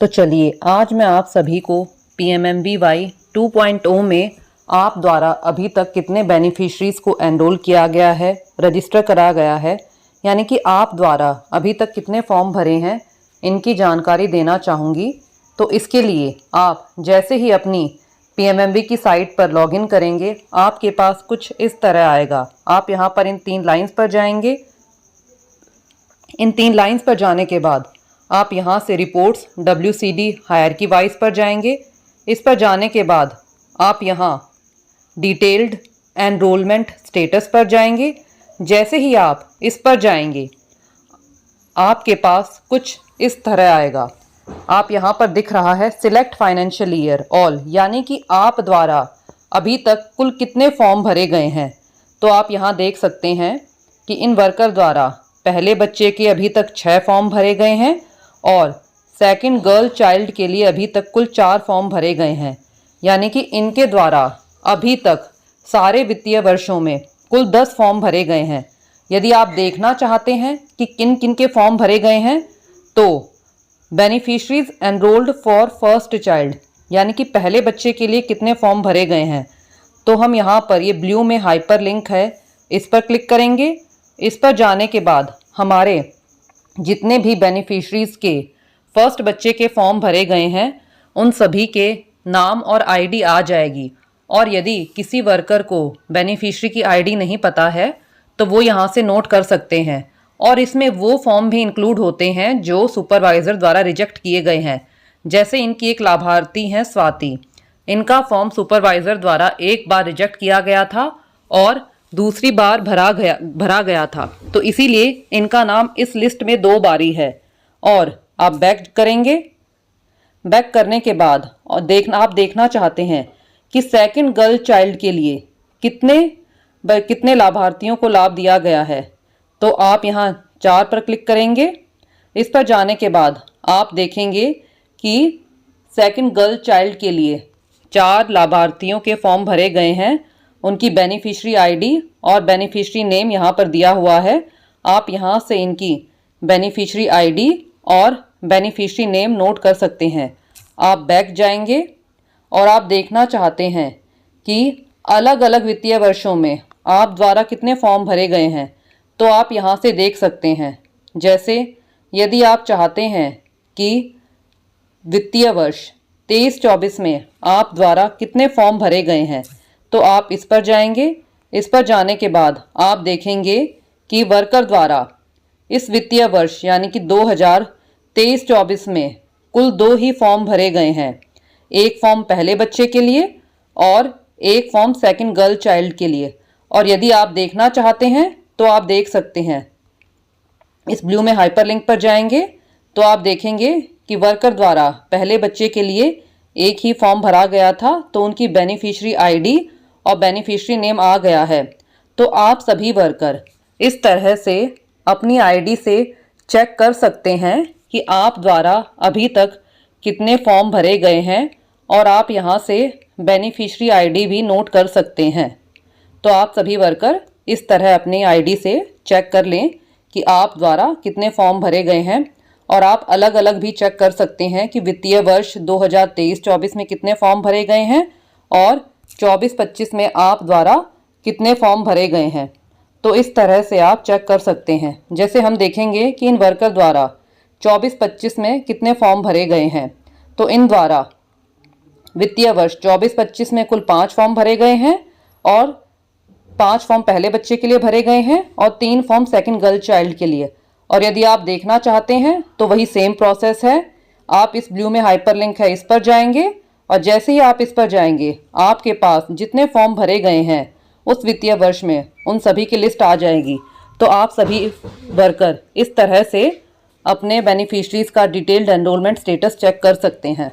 तो चलिए आज मैं आप सभी को PMMBY 2.0 में आप द्वारा अभी तक कितने बेनिफिशरीज को एनरोल किया गया है, रजिस्टर करा गया है, यानी कि आप द्वारा अभी तक कितने फॉर्म भरे हैं, इनकी जानकारी देना चाहूँगी। तो इसके लिए आप जैसे ही अपनी PMMB की साइट पर लॉगिन करेंगे, आपके पास कुछ इस तरह आएगा। आप यहाँ पर इन 3 लाइन्स पर जाएंगे। इन 3 लाइन्स पर जाने के बाद आप यहाँ से रिपोर्ट्स WCD हायरार्की वाइज पर जाएंगे। इस पर जाने के बाद आप यहाँ डिटेल्ड एनरोलमेंट स्टेटस पर जाएंगे। जैसे ही आप इस पर जाएंगे, आपके पास कुछ इस तरह आएगा। आप यहाँ पर दिख रहा है सिलेक्ट फाइनेंशियल ईयर ऑल, यानी कि आप द्वारा अभी तक कुल कितने फॉर्म भरे गए हैं। तो आप यहाँ देख सकते हैं कि इन वर्कर द्वारा पहले बच्चे के अभी तक 6 फॉर्म भरे गए हैं और सेकंड गर्ल चाइल्ड के लिए अभी तक कुल 4 फॉर्म भरे गए हैं, यानी कि इनके द्वारा अभी तक सारे वित्तीय वर्षों में कुल 10 फॉर्म भरे गए हैं। यदि आप देखना चाहते हैं कि किन किन के फॉर्म भरे गए हैं, तो beneficiaries enrolled for first child, यानी कि पहले बच्चे के लिए कितने फॉर्म भरे गए हैं, तो हम यहाँ पर ये ब्लू में हाइपर लिंक है, इस पर क्लिक करेंगे। इस पर जाने के बाद हमारे जितने भी बेनिफिशरीज के फर्स्ट बच्चे के फॉर्म भरे गए हैं, उन सभी के नाम और आईडी आ जाएगी। और यदि किसी वर्कर को बेनिफिशरी की आईडी नहीं पता है, तो वो यहाँ से नोट कर सकते हैं। और इसमें वो फॉर्म भी इंक्लूड होते हैं जो सुपरवाइज़र द्वारा रिजेक्ट किए गए हैं। जैसे इनकी एक लाभार्थी हैं स्वाति, इनका फॉर्म सुपरवाइज़र द्वारा एक बार रिजेक्ट किया गया था और दूसरी बार भरा गया था, तो इसीलिए इनका नाम इस लिस्ट में 2 बारी है। और आप बैक करेंगे। बैक करने के बाद और आप देखना चाहते हैं कि सेकंड गर्ल चाइल्ड के लिए कितने लाभार्थियों को लाभ दिया गया है, तो आप यहाँ 4 पर क्लिक करेंगे। इस पर जाने के बाद आप देखेंगे कि सेकंड गर्ल चाइल्ड के लिए 4 लाभार्थियों के फॉर्म भरे गए हैं। उनकी बेनिफिशरी आईडी और बेनिफिशरी नेम यहाँ पर दिया हुआ है। आप यहाँ से इनकी बेनिफिशरी आईडी और बेनिफिशरी नेम नोट कर सकते हैं। आप बैक जाएंगे और आप देखना चाहते हैं कि अलग अलग वित्तीय वर्षों में आप द्वारा कितने फॉर्म भरे गए हैं, तो आप यहाँ से देख सकते हैं। जैसे यदि आप चाहते हैं कि वित्तीय वर्ष 23-24 में आप द्वारा कितने फॉर्म भरे गए हैं, तो आप इस पर जाएंगे। इस पर जाने के बाद आप देखेंगे कि वर्कर द्वारा इस वित्तीय वर्ष यानी कि 2023-24 में कुल 2 ही फॉर्म भरे गए हैं। एक फॉर्म पहले बच्चे के लिए और एक फॉर्म सेकंड गर्ल चाइल्ड के लिए। और यदि आप देखना चाहते हैं तो आप देख सकते हैं, इस ब्लू में हाइपरलिंक पर जाएंगे तो आप देखेंगे कि वर्कर द्वारा पहले बच्चे के लिए एक ही फॉर्म भरा गया था, तो उनकी बेनिफिशरी आईडी और बेनिफिशरी नेम आ गया है। तो आप सभी वर्कर इस तरह से अपनी आईडी से चेक कर सकते हैं कि आप द्वारा अभी तक कितने फॉर्म भरे गए हैं और आप यहाँ से बेनिफिशरी आईडी भी नोट कर सकते हैं। तो आप सभी वर्कर इस तरह अपनी आईडी से चेक कर लें कि आप द्वारा कितने फॉर्म भरे गए हैं। और आप अलग अलग भी चेक कर सकते हैं कि वित्तीय वर्ष 2023-24 में कितने फॉर्म भरे गए हैं और 24-25 में आप द्वारा कितने फॉर्म भरे गए हैं। तो इस तरह से आप चेक कर सकते हैं। जैसे हम देखेंगे कि इन वर्कर द्वारा 24-25 में कितने फॉर्म भरे गए हैं, तो इन द्वारा वित्तीय वर्ष 24-25 में कुल 5 फॉर्म भरे गए हैं और 5 फॉर्म पहले बच्चे के लिए भरे गए हैं और 3 फॉर्म सेकंड गर्ल चाइल्ड के लिए। और यदि आप देखना चाहते हैं तो वही सेम प्रोसेस है। आप इस ब्लू में हाइपरलिंक है, इस पर जाएंगे और जैसे ही आप इस पर जाएंगे, आपके पास जितने फॉर्म भरे गए हैं उस वित्तीय वर्ष में उन सभी की लिस्ट आ जाएगी। तो आप सभी वर्कर इस तरह से अपने बेनिफिशरीज का डिटेल्ड एनरोलमेंट स्टेटस चेक कर सकते हैं।